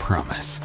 promise.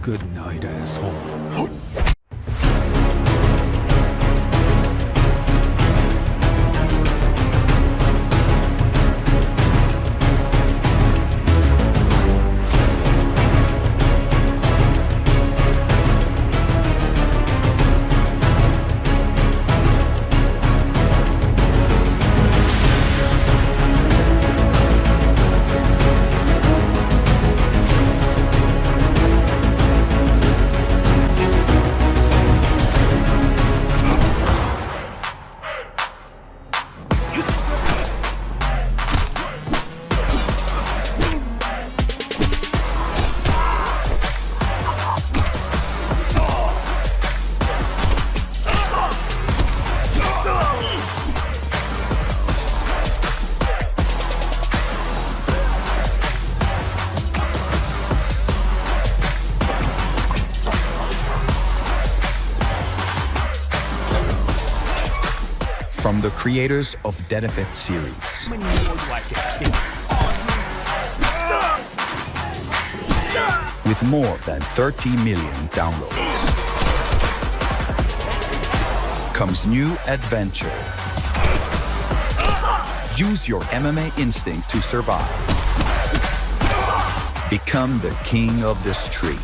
Good night, asshole. From the creators of Dead Effect series. With more than 30 million downloads, comes new adventure. Use your MMA instinct to survive. Become the king of the street.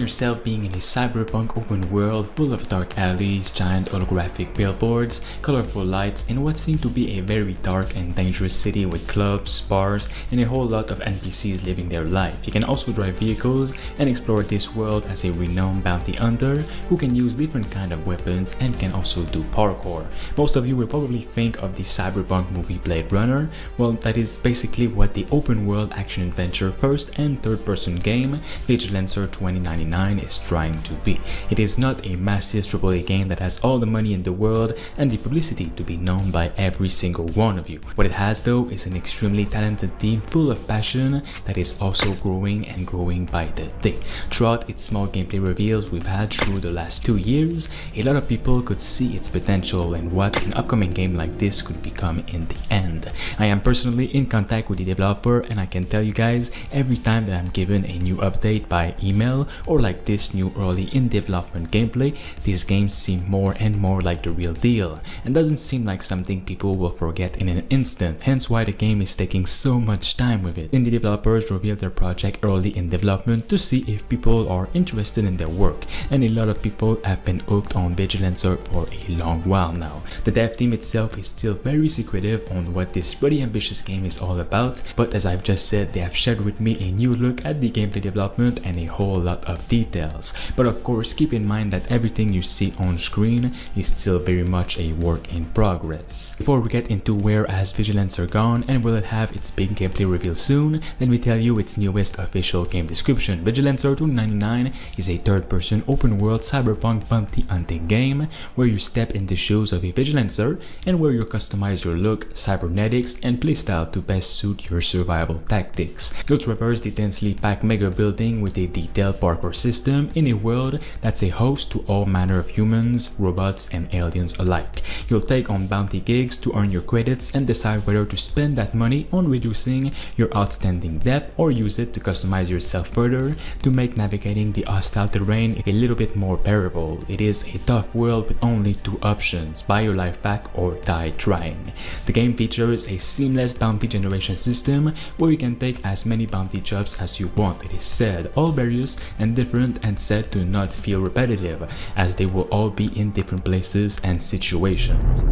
yourself being in a cyberpunk open world full of dark alleys, giant holographic billboards, colorful lights, and what seemed to be a very dark and dangerous city with clubs, bars, and a whole lot of NPCs living their life. You can also drive vehicles and explore this world as a renowned bounty hunter who can use different kind of weapons and can also do parkour. Most of you will probably think of the cyberpunk movie Blade Runner. Well, that is basically what the open world action adventure first and third person game Vigilancer 2099 is trying to be. It is not a massive AAA game that has all the money in the world and the publicity to be known by every single one of you. What it has though is an extremely talented team full of passion that is also growing and growing by the day. Throughout its small gameplay reveals we've had through the last 2 years, a lot of people could see its potential and what an upcoming game like this could become in the end. I am personally in contact with the developer and I can tell you guys, every time that I'm given a new update by email or like this new early in development gameplay, these games seem more and more like the real deal and doesn't seem like something people will forget in an instant, hence why the game is taking so much time with it. Indie developers reveal their project early in development to see if people are interested in their work, and a lot of people have been hooked on Vigilancer for a long while now. The dev team itself is still very secretive on what this pretty ambitious game is all about, but as I've just said, they have shared with me a new look at the gameplay development and a whole lot of details. But of course, keep in mind that everything you see on screen is still very much a work in progress. Before we get into where has Vigilancer gone and will it have its big gameplay reveal soon, let me tell you its newest official game description. Vigilancer 299 is a third-person open-world cyberpunk bounty hunting game where you step in the shoes of a Vigilancer and where you customize your look, cybernetics, and playstyle to best suit your survival tactics. You'll traverse the densely packed mega building with a detailed parkour system in a world that's a host to all manner of humans, robots, and aliens alike. You'll take on bounty gigs to earn your credits and decide whether to spend that money on reducing your outstanding debt or use it to customize yourself further to make navigating the hostile terrain a little bit more bearable. It is a tough world with only two options: buy your life back or die trying. The game features a seamless bounty generation system where you can take as many bounty jobs as you want. It is said all various and different and said to not feel repetitive, as they will all be in different places and situations.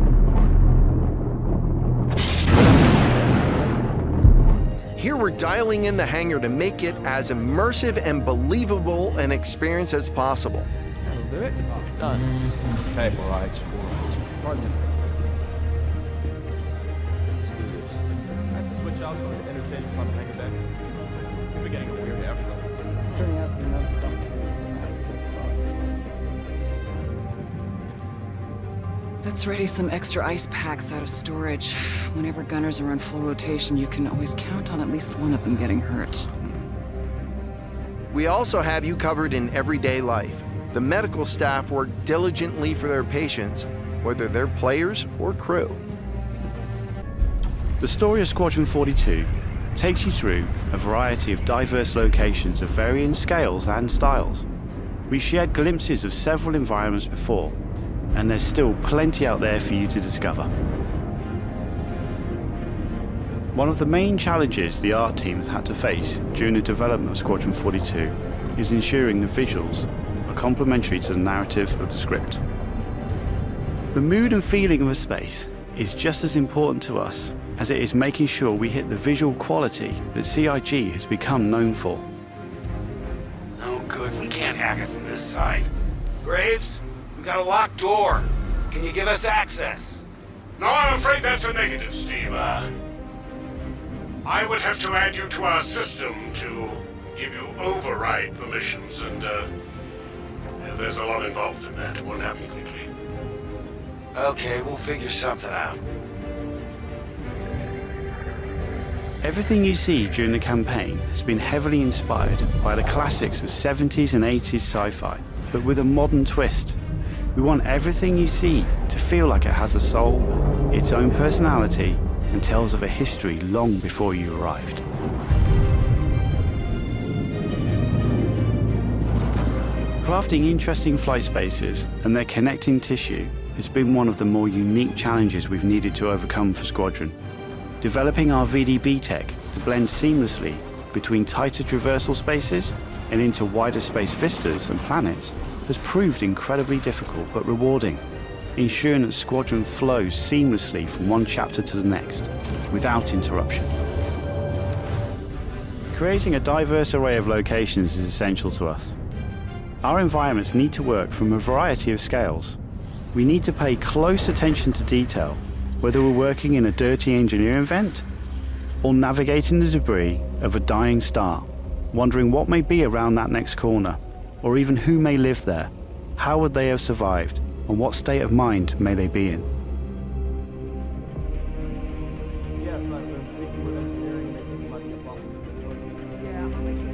Here we're dialing in the hangar to make it as immersive and believable an experience as possible. That'll do it. Done. Okay. All right. Pardon. Let's do this. I have to switch out so the interchange is on the hangar deck. We're getting a weird after. Let's ready some extra ice packs out of storage. Whenever gunners are on full rotation, you can always count on at least one of them getting hurt. We also have you covered in everyday life. The medical staff work diligently for their patients, whether they're players or crew. The story of Squadron 42 takes you through a variety of diverse locations of varying scales and styles. We shared glimpses of several environments before, and there's still plenty out there for you to discover. One of the main challenges the art team has had to face during the development of Squadron 42 is ensuring the visuals are complementary to the narrative of the script. The mood and feeling of a space is just as important to us as it is making sure we hit the visual quality that CIG has become known for. Oh good, we can't hack it from this side. Graves? We got a locked door. Can you give us access? No, I'm afraid that's a negative, Steve. I would have to add you to our system to give you override permissions, and there's a lot involved in that. It won't happen quickly. Okay, we'll figure something out. Everything you see during the campaign has been heavily inspired by the classics of 70s and 80s sci-fi, but with a modern twist. We want everything you see to feel like it has a soul, its own personality, and tells of a history long before you arrived. Crafting interesting flight spaces and their connecting tissue has been one of the more unique challenges we've needed to overcome for Squadron. Developing our VDB tech to blend seamlessly between tighter traversal spaces and into wider space vistas and planets has proved incredibly difficult but rewarding, ensuring that Squadron flows seamlessly from one chapter to the next, without interruption. Creating a diverse array of locations is essential to us. Our environments need to work from a variety of scales. We need to pay close attention to detail, whether we're working in a dirty engineering vent or navigating the debris of a dying star, wondering what may be around that next corner, or even who may live there, how would they have survived, and what state of mind may they be in. Yes, I've been speaking with engineering, they think you might be a problem. Yeah, I'll make sure.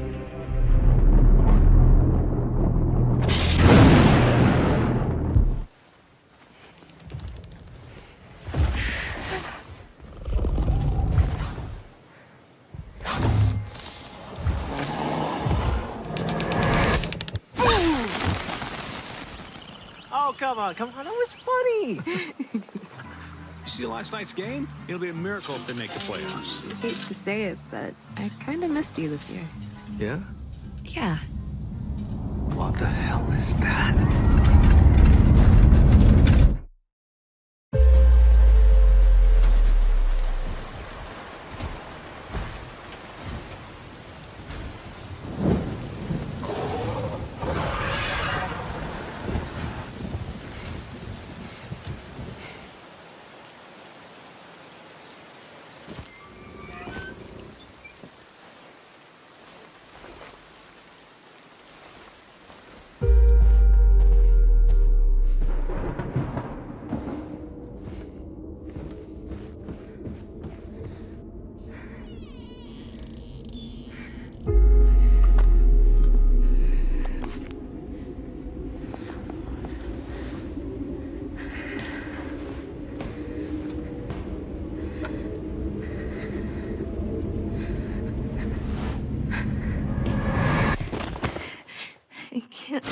Oh, come on, that was funny. You see last night's game? It'll be a miracle if they make the playoffs. I hate to say it, but I kind of missed you this year. Yeah? Yeah. What the hell is that? I can't.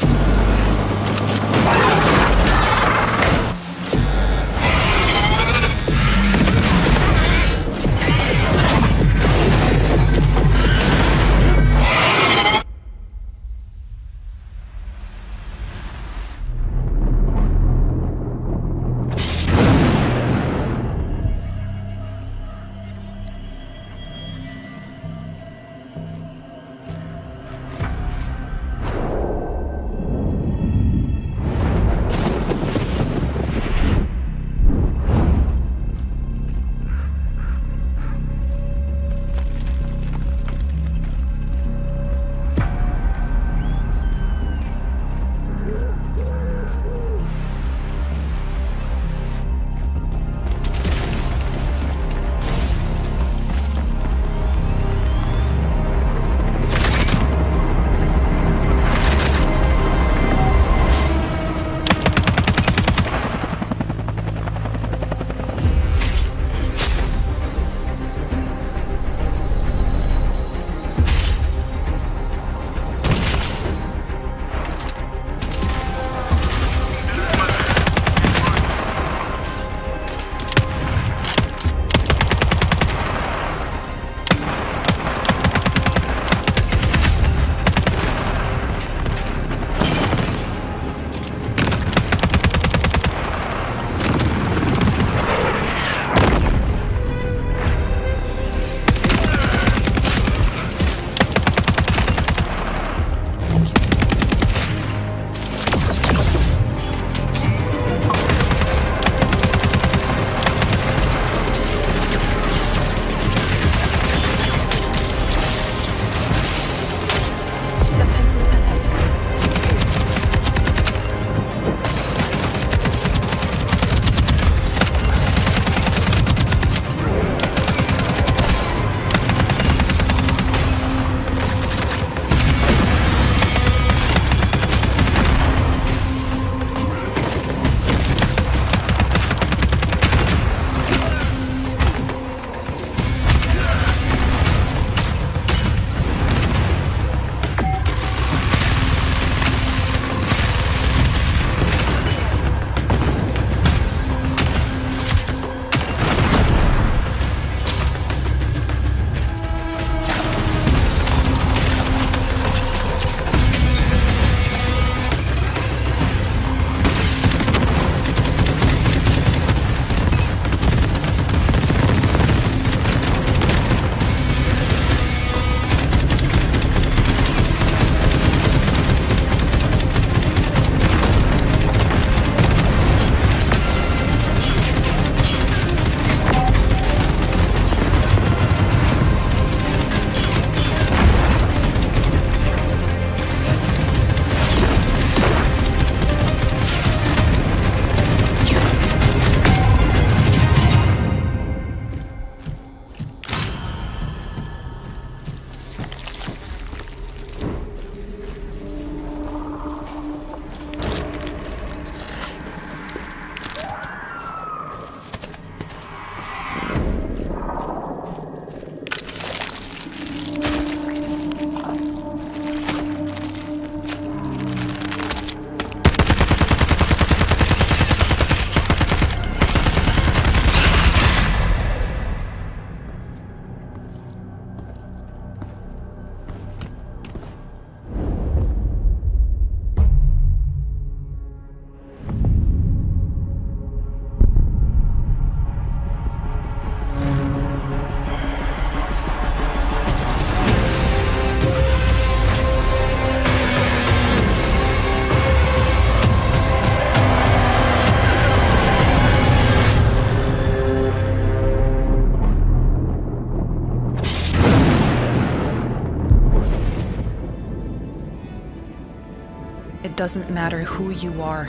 doesn't matter who you are,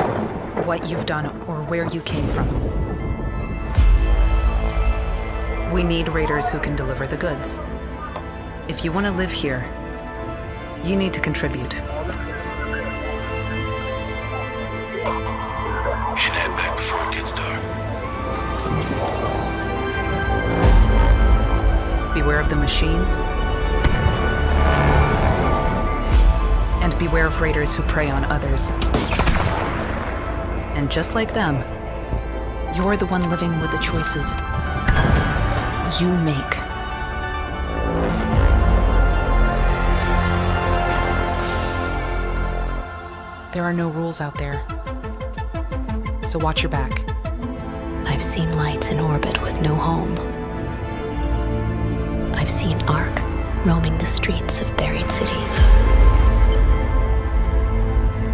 what you've done, or where you came from. We need raiders who can deliver the goods. If you want to live here, you need to contribute. We should head back before it gets dark. Beware of the machines. And beware of raiders who prey on others. And just like them, you're the one living with the choices you make. There are no rules out there, so watch your back. I've seen lights in orbit with no home. I've seen Ark roaming the streets of Buried City.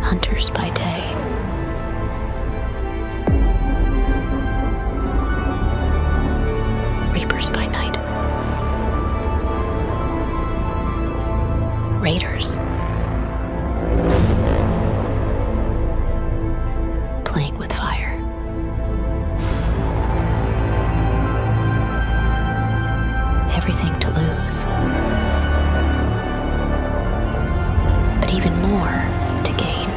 Hunters by day. Reapers by night. Raiders. Playing with fire. Everything to lose. But even more to gain.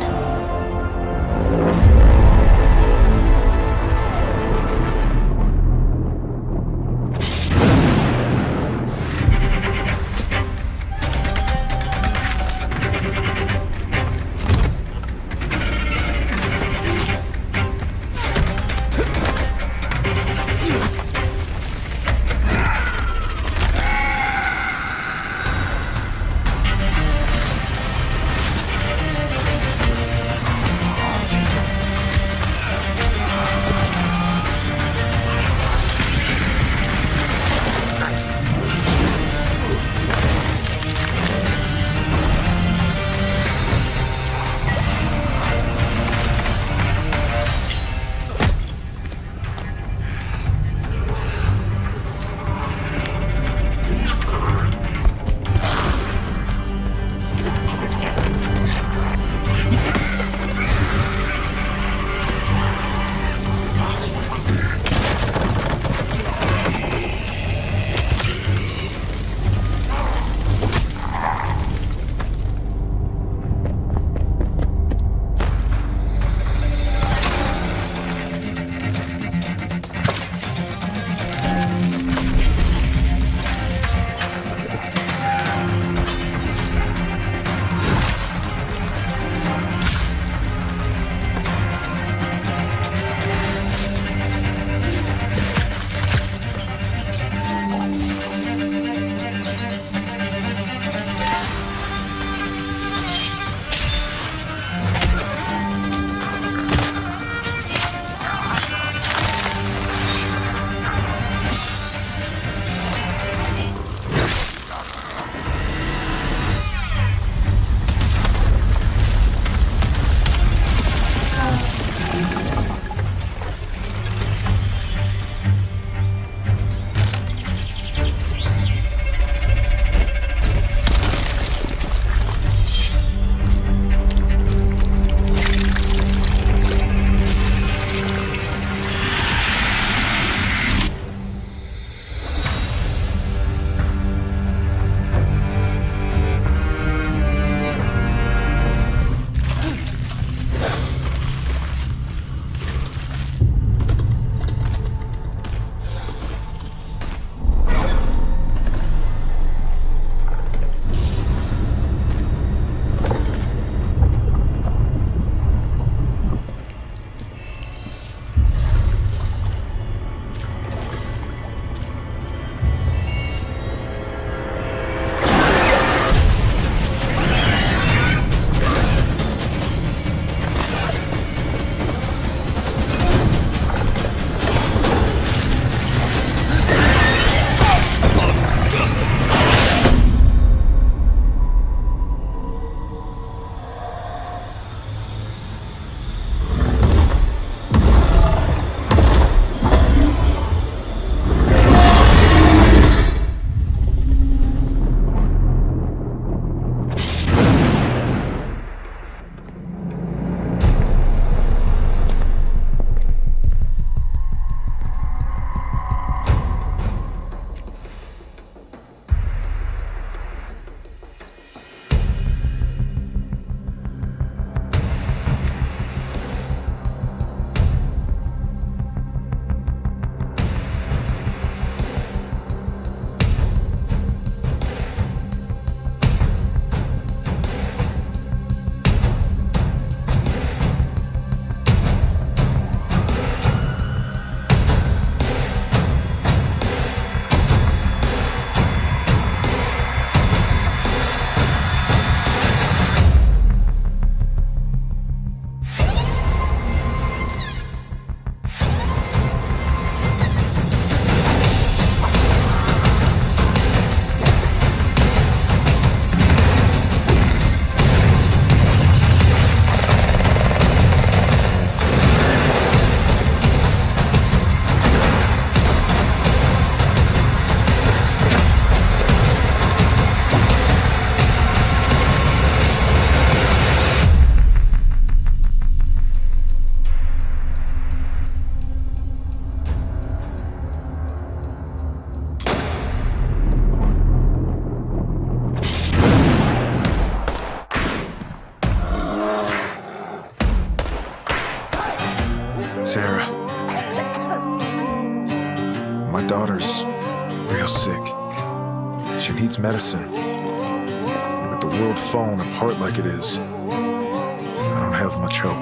needs medicine. With the world falling apart like it is, I don't have much hope.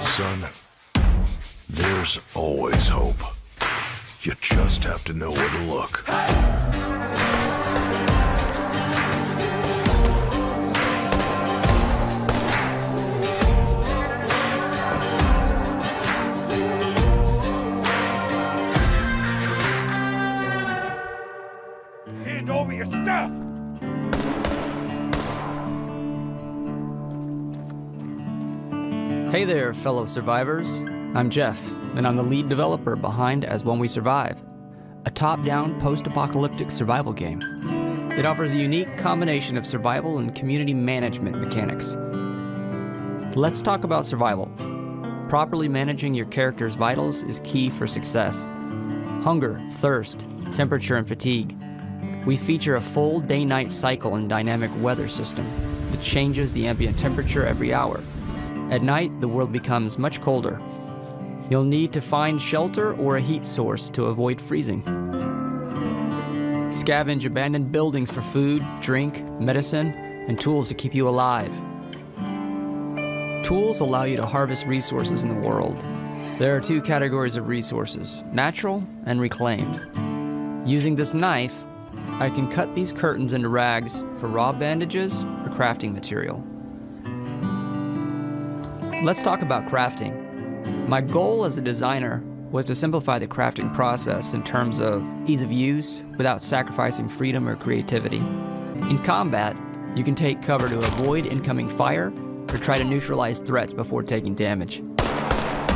Son, there's always hope. You just have to know where to look. Hand over your stuff! Hey there, fellow survivors. I'm Jeff, and I'm the lead developer behind As One We Survive, a top-down post-apocalyptic survival game. It offers a unique combination of survival and community management mechanics. Let's talk about survival. Properly managing your character's vitals is key for success. Hunger, thirst, temperature, and fatigue. We feature a full day-night cycle and dynamic weather system that changes the ambient temperature every hour. At night, the world becomes much colder. You'll need to find shelter or a heat source to avoid freezing. Scavenge abandoned buildings for food, drink, medicine, and tools to keep you alive. Tools allow you to harvest resources in the world. There are two categories of resources, natural and reclaimed. Using this knife, I can cut these curtains into rags for raw bandages or crafting material. Let's talk about crafting. My goal as a designer was to simplify the crafting process in terms of ease of use without sacrificing freedom or creativity. In combat, you can take cover to avoid incoming fire or try to neutralize threats before taking damage.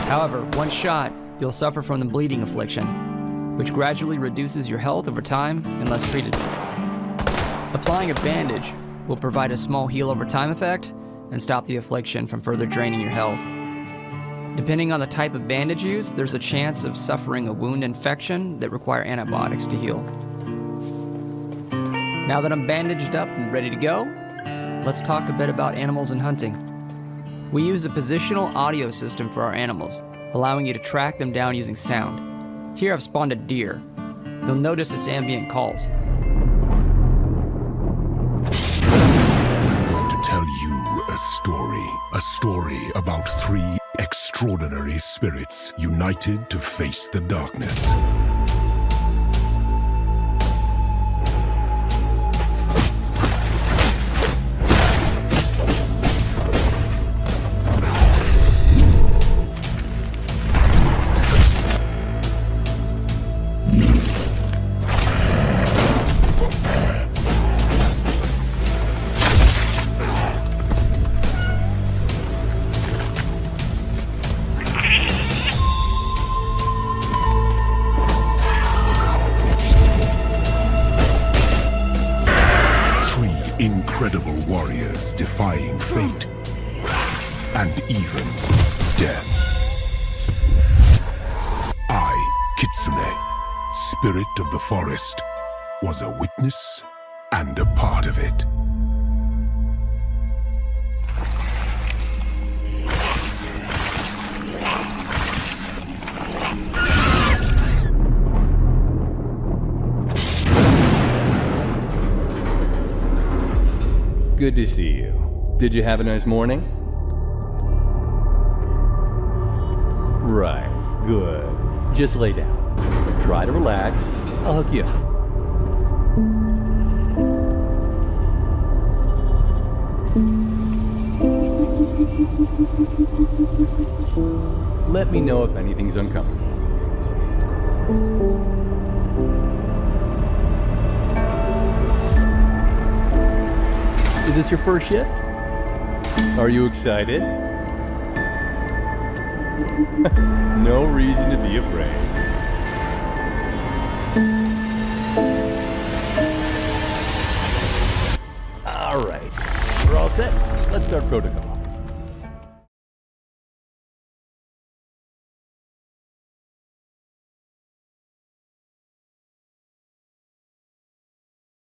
However, one shot, you'll suffer from the bleeding affliction, which gradually reduces your health over time unless treated. Applying a bandage will provide a small heal over time effect and stop the affliction from further draining your health. Depending on the type of bandage used, there's a chance of suffering a wound infection that require antibiotics to heal. Now that I'm bandaged up and ready to go, let's talk a bit about animals and hunting. We use a positional audio system for our animals, allowing you to track them down using sound. Here I've spawned a deer. You'll notice its ambient calls. I'm going to tell you a story about 3 extraordinary spirits united to face the darkness. Incredible warriors defying fate and even death. I, Kitsune, spirit of the forest, was a witness and a part of it. Good to see you. Did you have a nice morning? Right, good. Just lay down. Try to relax. I'll hook you up. Let me know if anything's uncomfortable. Is this your first shift? Are you excited? No reason to be afraid. All right, we're all set. Let's start protocol.